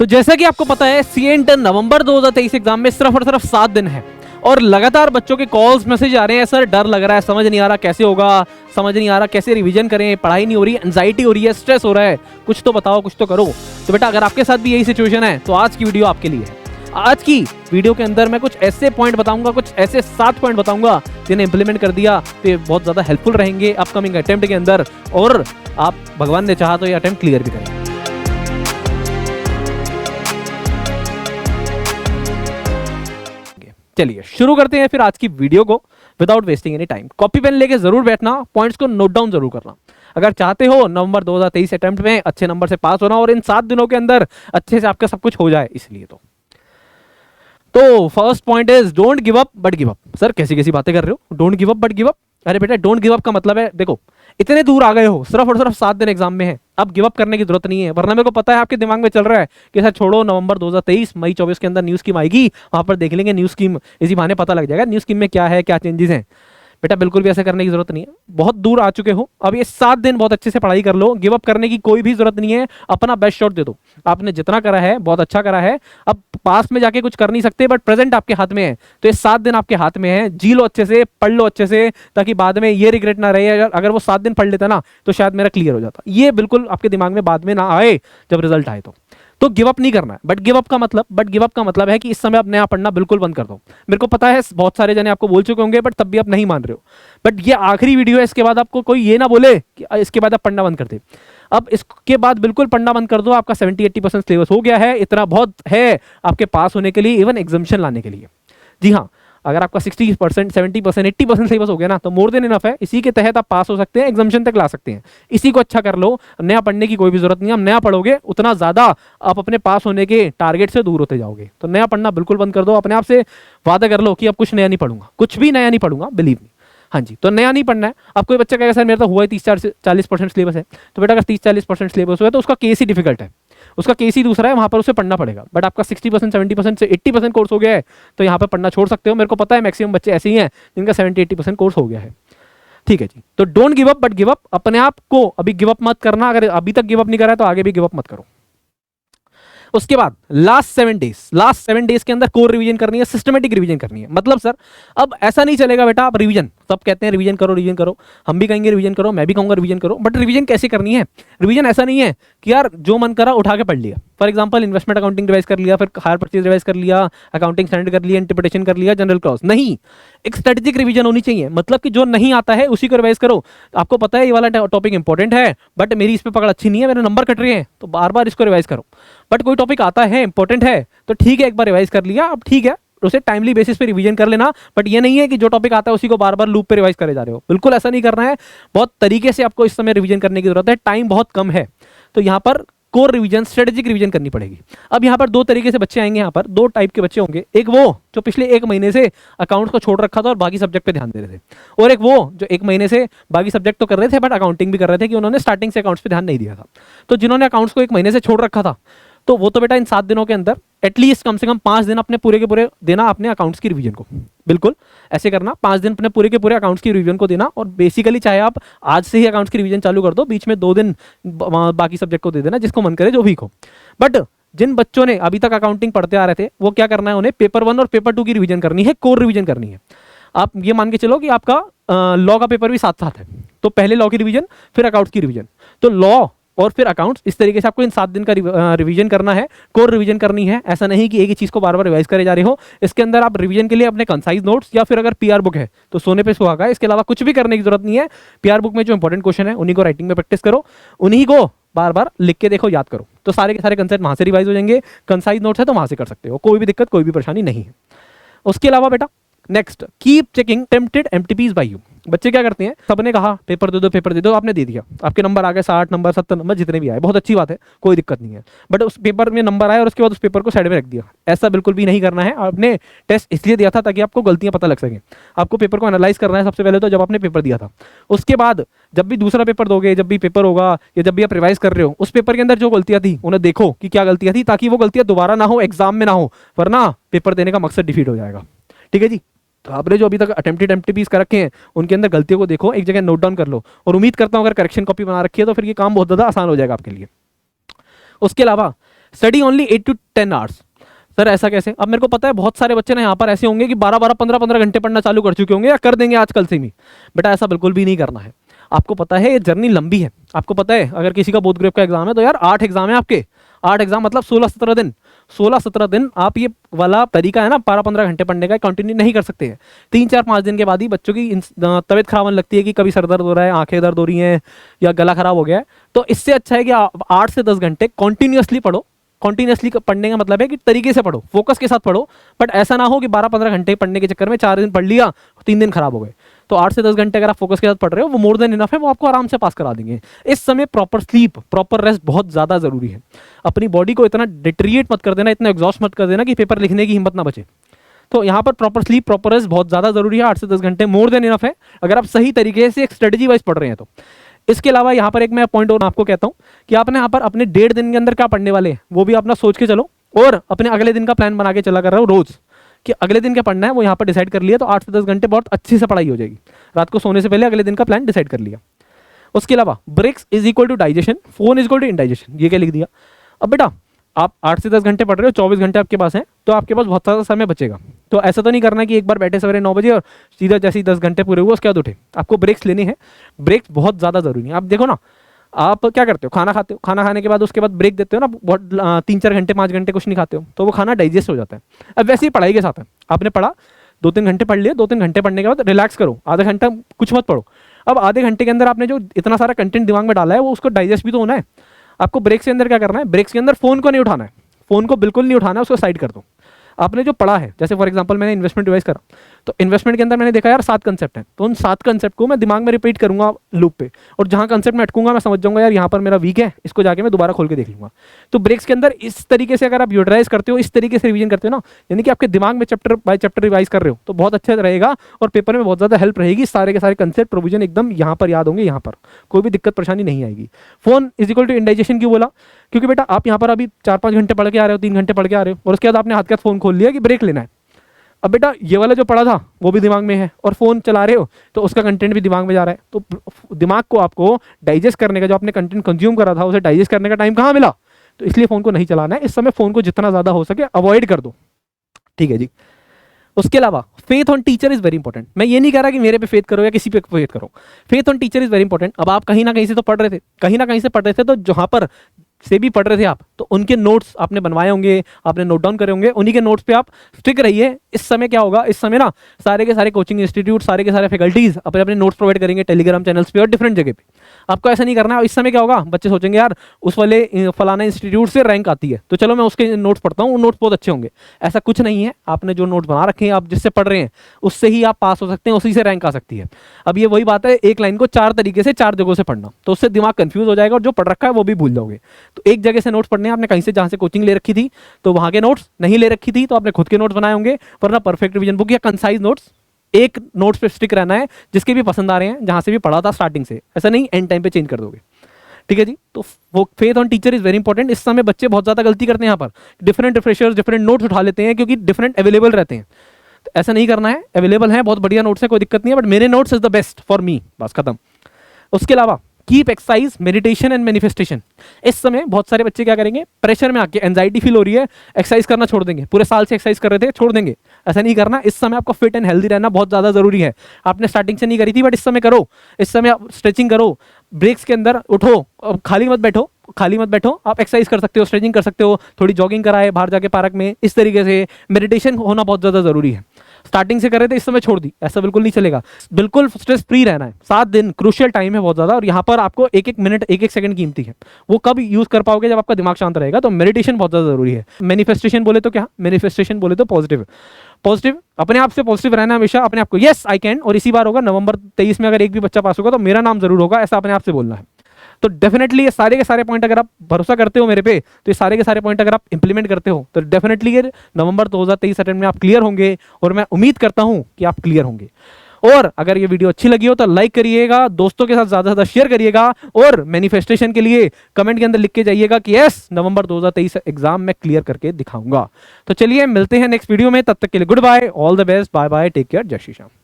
तो जैसा कि आपको पता है CA इंटर नवंबर 2023 एग्जाम में सिर्फ और सिर्फ 7 दिन है और लगातार बच्चों के कॉल्स मैसेज आ रहे हैं, सर डर लग रहा है, समझ नहीं आ रहा कैसे होगा, समझ नहीं आ रहा कैसे रिवीजन करें, पढ़ाई नहीं हो रही, एंजाइटी हो रही है, स्ट्रेस हो रहा है, कुछ तो बताओ, कुछ तो करो। तो बेटा अगर आपके साथ भी यही सिचुएशन है तो आज की वीडियो आपके लिए है। आज की वीडियो के अंदर मैं कुछ ऐसे पॉइंट बताऊंगा, कुछ ऐसे 7 पॉइंट बताऊंगा जिन्हें इंप्लीमेंट कर दिया तो ये बहुत ज्यादा हेल्पफुल रहेंगे अपकमिंग अटेम्प्ट के अंदर, और आप भगवान ने चाहा तो ये अटेम्प्ट क्लियर भी करेंगे। चलिए शुरू करते हैं फिर आज की वीडियो को without wasting any time. Copy pen लेके जरूर बैठना, पॉइंट्स को नोट डाउन जरूर करना अगर चाहते हो नवंबर 2023 अटेम्प्ट में अच्छे नंबर से पास होना और इन 7 दिनों के अंदर अच्छे से आपका सब कुछ हो जाए। इसलिए तो first point is don't give up but give up. Sir कैसी कैसी बातें कर रहे हो, don't give up but give up? अरे बेटा डोंट गिव अप का मतलब है, देखो इतने दूर आ गए हो, सिर्फ और सिर्फ 7 दिन एग्जाम में है, अब गिव अप करने की जरूरत नहीं है। वरना मेरे को पता है आपके दिमाग में चल रहा है कि सर छोड़ो, नवंबर 2023 मई 24 के अंदर न्यू स्कीम आएगी, वहां पर देख लेंगे न्यू स्कीम, इसी बहाने पता लग जाएगा न्यू स्कीम में क्या है, क्या चेंजेस हैं। बेटा बिल्कुल भी ऐसा करने की जरूरत नहीं है, बहुत दूर आ चुके हो, अब ये 7 दिन बहुत अच्छे से पढ़ाई कर लो, गिव अप करने की कोई भी जरूरत नहीं है, अपना बेस्ट शॉट दे दो। आपने जितना करा है बहुत अच्छा करा है, अब पास में जाके कुछ कर नहीं सकते बट प्रेजेंट आपके हाथ में है, तो ये 7 दिन आपके हाथ में है, जी लो अच्छे से, पढ़ लो अच्छे से, ताकि बाद में ये रिग्रेट ना रहे अगर वो 7 दिन पढ़ लेता ना तो शायद मेरा क्लियर हो जाता। ये बिल्कुल आपके दिमाग में बाद में ना आए जब रिजल्ट आए तो गिव अप नहीं करना है। बट गिव अप का मतलब है कि इस समय आप नया पढ़ना बिल्कुल बंद कर दो। मेरे को पता है बहुत सारे जने आपको बोल चुके होंगे बट तब भी आप नहीं मान रहे हो, बट ये आखिरी वीडियो है, इसके बाद आपको कोई ये ना बोले कि इसके बाद आप पढ़ना बंद कर दे। अब इसके बाद बिल्कुल पढ़ना बंद कर दो, आपका 70-80% सिलेबस हो गया है, इतना बहुत है आपके पास होने के लिए, इवन एग्जामिशन लाने के लिए। जी हाँ, अगर आपका 60%, 70%, 80% सिलेबस हो गया ना तो मोर देन इनफ है, इसी के तहत आप पास हो सकते हैं, एग्जामिशन तक ला सकते हैं। इसी को अच्छा कर लो, नया पढ़ने की कोई भी जरूरत नहीं है। हम नया पढ़ोगे उतना ज्यादा आप अपने पास होने के टारगेट से दूर होते जाओगे, तो नया पढ़ना बिल्कुल बंद कर दो। अपने आप से वादा कर लो कि अब कुछ नया नहीं पढ़ूंगा, कुछ भी नया नहीं पढ़ूंगा, बिलीव मी। हाँ जी, तो नया नहीं पढ़ना है। अब कोई बच्चा कहेगा सर मेरा तो हुआ ही 30-40% सिलेबस है, तो बेटा अगर 30-40% सिलेबस हुआ है तो उसका केस ही डिफिकल्ट है, उसका केस ही दूसरा है, वहां पर उसे पढ़ना पड़ेगा। बट आपका 60%, 70% से 80% कोर्स हो गया है तो यहाँ पर पढ़ना छोड़ सकते हो। मेरे को पता है मैक्सिमम बच्चे ऐसे ही हैं जिनका 70-80% कोर्स हो गया है। ठीक है जी, तो don't give up but give up. अपने आप को अभी गिव अप मत करना, अगर अभी तक गिव अप नहीं करा है तो आगे भी गिव अप मत करो। उसके बाद लास्ट 7 डेज के अंदर कोर रिवीजन करनी है, सिस्टमेटिक रिवीजन करनी है। मतलब सर अब ऐसा नहीं चलेगा बेटा, आप रिवीजन, सब कहते हैं रिवीजन करो, हम भी कहेंगे रिवीजन करो, मैं भी कहूंगा रिवीजन करो, बट रिवीजन कैसे करनी है? रिवीजन ऐसा नहीं है कि यार जो मन करा उठा के पढ़ लिया। For example investment accounting revise कर लिया, फिर हायर परचेज रिवाइज कर लिया, अकाउंटिंग स्टैंडर्ड कर लिया, इंटरप्रिटेशन कर लिया, जनरल क्लॉज नहीं। एक स्ट्रेटेजिक रिवीजन होनी चाहिए, मतलब कि जो नहीं आता है उसी को रिवाइज करो। आपको पता है ये वाला टॉपिक इंपॉर्टेंट है बट मेरी इस पर पकड़ अच्छी नहीं है, मेरे नंबर कट रहे हैं, तो बार बार इसको रिवाइज करो। बट कोई टॉपिक आता है इंपॉर्टेंट है तो ठीक है, एक बार रिवाइज कर लिया, अब ठीक है उसे टाइमली बेसिस पे रिवीजन कर लेना। बट ये नहीं है कि जो टॉपिक आता है उसी को बार बार लूप पे रिवाइज करे जा रहे हो, बिल्कुल ऐसा नहीं करना है। बहुत तरीके से आपको इस समय रिवीजन करने की जरूरत है, टाइम बहुत कम है, तो यहाँ पर कोर रिवीजन, स्ट्रेटेजिक रिवीजन करनी पड़ेगी। अब यहाँ पर 2 तरीके से बच्चे आएंगे, यहाँ पर 2 टाइप के बच्चे होंगे। एक वो जो पिछले 1 महीने से अकाउंट्स को छोड़ रखा था और बाकी सब्जेक्ट पे ध्यान दे रहे थे, और एक वो जो 1 महीने से बाकी सब्जेक्ट तो कर रहे थे बट अकाउंटिंग भी कर रहे थे कि उन्होंने स्टार्टिंग से अकाउंट्स पे ध्यान नहीं दिया था। तो जिन्होंने अकाउंट्स को 1 महीने से छोड़ रखा था तो वो तो बेटा इन 7 दिनों के अंदर एटलीस्ट कम से कम 5 दिन अपने पूरे के पूरे देना अपने अकाउंट्स की रिवीजन को। बिल्कुल ऐसे करना, 5 दिन अपने पूरे के पूरे अकाउंट्स की रिवीजन को देना। और बेसिकली चाहे आप आज से ही अकाउंट्स की रिवीजन चालू कर दो, बीच में 2 दिन बाकी सब्जेक्ट को दे देना, जिसको मन करे, जो वीक हो। बट जिन बच्चों ने अभी तक अकाउंटिंग पढ़ते आ रहे थे वो क्या करना है, उन्हें पेपर 1 और पेपर 2 की रिवीजन करनी है, कोर रिवीजन करनी है। आप ये मान के चलो कि आपका लॉ का पेपर भी साथ साथ है, तो पहले लॉ की रिवीजन फिर अकाउंट्स की रिवीजन, तो लॉ और फिर अकाउंट्स, इस तरीके से आपको इन 7 दिन का रिवीजन करना है, कोर रिवीजन करनी है। ऐसा नहीं कि एक ही चीज को बार बार रिवाइज करे जा रहे हो। इसके अंदर आप रिवीजन के लिए अपने कंसाइज नोट्स या फिर अगर पीआर बुक है तो सोने पे सुहागा है, इसके अलावा कुछ भी करने की जरूरत नहीं है। पीआर बुक में जो इंपॉर्टेंट क्वेश्चन है उन्हीं को राइटिंग में प्रैक्टिस करो, उन्हीं को बार बार लिख के देखो, याद करो, तो सारे के सारे कंसेप्ट वहां से रिवाइज हो जाएंगे। कंसाइज नोट्स है तो वहां से कर सकते हो, कोई भी दिक्कत, कोई भी परेशानी नहीं है। उसके अलावा बेटा next, keep checking tempted MTPs by you. बच्चे क्या करते हैं, सबने कहा पेपर दे दो, आपने दे दिया, आपके नंबर आ गए 60 नंबर 70 नंबर जितने भी आए, बहुत अच्छी बात है, कोई दिक्कत नहीं है। बट उस पेपर में नंबर आए और उसके बाद उस पेपर को साइड में रख दिया, ऐसा बिल्कुल भी नहीं करना है। आपने टेस्ट इसलिए दिया था ताकि आपको गलतियां पता लग सकें, आपको पेपर को एनालाइज करना है सबसे पहले तो जब आपने पेपर दिया था। उसके बाद जब भी दूसरा पेपर दोगे, जब भी पेपर होगा या जब भी आप रिवाइज कर रहे हो, उस पेपर के अंदर जो गलतियां थी उन्हें देखो कि क्या गलतियां थी, ताकि वो गलतियां दोबारा ना हो, एग्जाम में ना हो, वरना पेपर देने का मकसद डिफीट हो जाएगा। ठीक है जी, तो आपने जो अभी तक अटेम्प्टेड एमटीपीज कर रखे हैं उनके अंदर गलतियों को देखो, एक जगह नोट डाउन कर लो, और उम्मीद करता हूं अगर करेक्शन कॉपी बना रखी है तो फिर ये काम बहुत ज़्यादा आसान हो जाएगा आपके लिए। उसके अलावा study only 8 to 10 hours. Sir ऐसा कैसे? अब मेरे को पता है बहुत सारे बच्चे ना यहाँ पर ऐसे होंगे कि 12-12, 15-15 घंटे पढ़ना चालू कर चुके होंगे या कर देंगे आजकल से भी। बेटा ऐसा बिल्कुल भी नहीं करना है। आपको पता है ये जर्नी लंबी है। आपको पता है अगर किसी का बोथ ग्रेड का एग्जाम है तो यार 8 एग्जाम है आपके। 8 एग्जाम मतलब 16-17 दिन। 16-17 दिन आप ये वाला तरीका है ना 12-15 घंटे पढ़ने का कंटिन्यू नहीं कर सकते हैं। 3-4-5 दिन के बाद ही बच्चों की तबीयत खराब होने लगती है कि कभी सर दर्द हो रहा है, आंखें दर्द हो रही हैं या गला खराब हो गया है। तो इससे अच्छा है कि आप 8 से 10 घंटे कॉन्टिन्यूसली पढ़ो। कॉन्टिन्यूसली पढ़ने का मतलब है कि तरीके से पढ़ो, फोकस के साथ पढ़ो, बट ऐसा ना हो कि 12-15 घंटे पढ़ने के चक्कर में 4 दिन पढ़ लिया, 3 दिन खराब हो गए। तो 8 से 10 घंटे अगर आप फोकस के साथ पढ़ रहे हो वो मोर देन इनफ है, वो आपको आराम से पास करा देंगे। इस समय प्रॉपर स्लीप, प्रॉपर रेस्ट बहुत ज़्यादा ज़रूरी है। अपनी बॉडी को इतना डिट्रिएट मत कर देना, इतना एग्जॉस्ट मत कर देना कि पेपर लिखने की हिम्मत ना बचे। तो यहाँ पर प्रॉपर स्लीप, प्रॉपर रेस्ट बहुत ज़्यादा ज़रूरी है। 8 से 10 घंटे मोर देन इनफ है अगर आप सही तरीके से एक स्ट्रेटजी वाइज पढ़ रहे हैं तो। इसके अलावा यहाँ पर एक मैं पॉइंट और आपको कहता हूँ कि आपने यहाँ पर अपने 1.5 दिन के अंदर क्या पढ़ने वाले हैं वो भी अपना सोच के चलो, और अपने अगले दिन का प्लान बना के चला कर रहे हो रोज कि अगले दिन क्या पढ़ना है वो यहाँ पर डिसाइड कर लिया तो 8 से 10 घंटे बहुत अच्छी से पढ़ाई हो जाएगी। रात को सोने से पहले अगले दिन का प्लान डिसाइड कर लिया। उसके अलावा breaks is equal to digestion, phone is equal to indigestion, ये क्या लिख दिया। अब बेटा आप 8 से 10 घंटे पढ़ रहे हो, 24 घंटे आपके पास हैं, तो आपके पास बहुत सारा समय बचेगा। तो ऐसा तो नहीं करना कि एक बार बैठे सवेरे 9 बजे और सीधा जैसे ही 10 घंटे पूरे हुए उसके बाद उठे। आपको ब्रेक्स लेने हैं। ब्रेक्स बहुत ज़्यादा ज़रूरी है। आप देखो ना, आप क्या करते हो, खाना खाते हो, खाना खाने के बाद उसके बाद ब्रेक देते हो ना, बहुत 3-4 घंटे 5 घंटे कुछ नहीं खाते हो तो वो खाना डाइजेस्ट हो जाता है। अब वैसे ही पढ़ाई के साथ है, आपने पढ़ा 2-3 घंटे पढ़ लिए, 2-3 घंटे पढ़ने के बाद रिलैक्स करो, आधा घंटा कुछ मत पढ़ो। अब आधे घंटे के अंदर आपने जो इतना सारा कंटेंट दिमाग में डाला है वो उसको डाइजेस्ट भी तो होना है। आपको ब्रेक्स के अंदर क्या करना है, ब्रेक्स के अंदर फ़ोन को नहीं उठाना है, फ़ोन को बिल्कुल नहीं उठाना है, उसको साइड कर दो। आपने जो पढ़ा है, जैसे फॉर एग्जांपल मैंने इन्वेस्टमेंट डिवाइस करा, तो इन्वेस्टमेंट के अंदर मैंने देखा यार 7 कंसेप्ट हैं, तो उन 7 कंसेप्ट को मैं दिमाग में रिपीट करूंगा लूप पे, और जहां कंसेप्ट में अटकूंगा मैं समझ जाऊंगा यार यहाँ पर मेरा वीक है, इसको जाके मैं दोबारा खोल के देख लूंगा। तो ब्रेक्स के अंदर इस तरीके से अगर आप यूटिलाइज करते हो, इस तरीके से रिवीजन करते हो ना, यानी कि आपके दिमाग में चैप्टर बाय चैप्टर रिवाइज कर रहे हो, तो बहुत अच्छा रहेगा और पेपर में बहुत ज़्यादा हेल्प रहेगी। सारे के सारे कंसेप्ट प्रोविजन एकदम यहाँ पर याद होंगे, यहाँ पर कोई भी दिक्कत परेशानी नहीं आएगी। Phone is equal to indigestion क्यों बोला? क्योंकि बेटा आप यहाँ पर अभी 4-5 घंटे पढ़ के आ रहे हो, 3 घंटे पढ़ के आ रहे हो, और उसके बाद आपने हाथ का फ़ोन खोल लिया कि ब्रेक लेना है। अब बेटा ये वाला जो पढ़ा था वो भी दिमाग में है और फ़ोन चला रहे हो तो उसका कंटेंट भी दिमाग में जा रहा है। तो दिमाग को आपको डाइजेस्ट करने का, जो आपने कंटेंट कंज्यूम करा था उसे डाइजेस्ट करने का टाइम कहाँ मिला? तो इसलिए फ़ोन को नहीं चलाना है इस समय। फ़ोन को जितना ज़्यादा हो सके अवॉइड कर दो, ठीक है जी। उसके अलावा faith on teacher is very important. मैं ये नहीं कह रहा कि मेरे पे फेथ करो या किसी पे फेथ करो, faith on teacher is very important. अब आप कहीं ना कहीं से तो पढ़ रहे थे, कहीं ना कहीं से पढ़ रहे थे, तो जहाँ पर से भी पढ़ रहे थे आप, तो उनके नोट्स आपने बनवाए होंगे, आपने नोट डाउन करे होंगे, उन्हीं के नोट्स पे आप स्टिक रहिए। इस समय क्या होगा, इस समय ना सारे के सारे कोचिंग इंस्टीट्यूट, सारे के सारे फैकल्टीज अपने अपने नोट्स प्रोवाइड करेंगे टेलीग्राम चैनल्स पे और डिफरेंट जगह पे। आपको ऐसा नहीं करना है। इस समय क्या होगा, बच्चे सोचेंगे यार उस वाले फलाना इंस्टीट्यूट से रैंक आती है तो चलो मैं उसके नोट्स पढ़ता हूँ, वो नोट्स बहुत अच्छे होंगे। ऐसा कुछ नहीं है। आपने जो नोट्स बना रखे हैं, आप जिससे पढ़ रहे हैं उससे ही आप पास हो सकते हैं, उसी से रैंक आ सकती है। अब ये वही बात है, एक लाइन को 4 तरीके से 4 जगहों से पढ़ना, तो उससे दिमाग कंफ्यूज हो जाएगा और जो पढ़ रखा है वो भी भूल जाओगे। तो एक जगह से नोट्स पढ़ने, आपने कहीं से जहाँ से कोचिंग ले रखी थी तो वहाँ के नोट्स, नहीं ले रखी थी तो आपने खुद के नोट्स बनाए होंगे, वरना परफेक्ट रिवीजन बुक या कंसाइज नोट्स, एक नोट्स पे स्टिक रहना है जिसके भी पसंद आ रहे हैं, जहाँ से भी पढ़ा था स्टार्टिंग से, ऐसा नहीं एंड टाइम पे चेंज कर दोगे, ठीक है जी। तो वो faith on teacher is very important. इस समय बच्चे बहुत ज़्यादा गलती करते हैं यहाँ पर, डिफरेंट रिफ्रेशर्स, डिफरेंट नोट्स उठा लेते हैं क्योंकि डिफरेंट अवेलेबल रहते हैं। तो ऐसा नहीं करना है, अवेलेबल है, बहुत बढ़िया नोट्स है, कोई दिक्कत नहीं है, बट मेरे notes is the best for me, बस खत्म। उसके अलावा keep exercise, meditation and manifestation. इस समय बहुत सारे बच्चे क्या करेंगे, प्रेशर में आके एंजाइटी फील हो रही है, एक्सरसाइज करना छोड़ देंगे, पूरे साल से एक्सरसाइज कर रहे थे छोड़ देंगे। ऐसा नहीं करना। इस समय आपको फिट एंड हेल्दी रहना बहुत ज़्यादा जरूरी है। आपने स्टार्टिंग से नहीं करी थी बट इस समय करो, इस समय आप स्ट्रेचिंग करो, ब्रेक्स के अंदर उठो, खाली मत बैठो, खाली मत बैठो, आप एक्सरसाइज कर सकते हो, स्ट्रेचिंग कर सकते हो, थोड़ी जॉगिंग कराए बाहर जाके पार्क में, इस तरीके से मेडिटेशन होना बहुत ज़्यादा जरूरी है। स्टार्टिंग से कर रहे थे, इस समय छोड़ दी, ऐसा बिल्कुल नहीं चलेगा। बिल्कुल स्ट्रेस फ्री रहना है। 7 दिन क्रूशियल टाइम है बहुत ज़्यादा, और यहाँ पर आपको एक एक मिनट, एक एक सेकंड कीमती है। वो कब यूज़ कर पाओगे, जब आपका दिमाग शांत रहेगा। तो मेडिटेशन बहुत ज़्यादा जरूरी है। मैनिफेस्टेशन बोले तो क्या, मैनिफेस्टेशन बोले तो पॉजिटिव, पॉजिटिव अपने आप से पॉजिटिव रहना हमेशा, अपने आप को यस आई कैन, और इसी बार होगा नवंबर 23 में अगर एक भी बच्चा पास होगा तो मेरा नाम जरूर होगा, ऐसा अपने आप से बोलना है। तो डेफिनेटली ये सारे के सारे पॉइंट अगर आप भरोसा करते हो मेरे पे, तो ये सारे के सारे पॉइंट अगर आप इंप्लीमेंट करते हो तो डेफिनेटली ये नवंबर 2023 अटेम्प्ट में आप क्लियर होंगे, और मैं उम्मीद करता हूं कि आप क्लियर होंगे। और अगर ये वीडियो अच्छी लगी हो तो लाइक करिएगा, दोस्तों के साथ ज़्यादा से ज़्यादा शेयर करिएगा, और मैनिफेस्टेशन के लिए कमेंट के अंदर लिख के जाइएगा कि यस नवंबर 2023 एग्जाम में क्लियर करके दिखाऊंगा। तो चलिए मिलते हैं नेक्स्ट वीडियो में, तब तक के लिए good bye, all the best, bye bye, take care, जय श्री राम।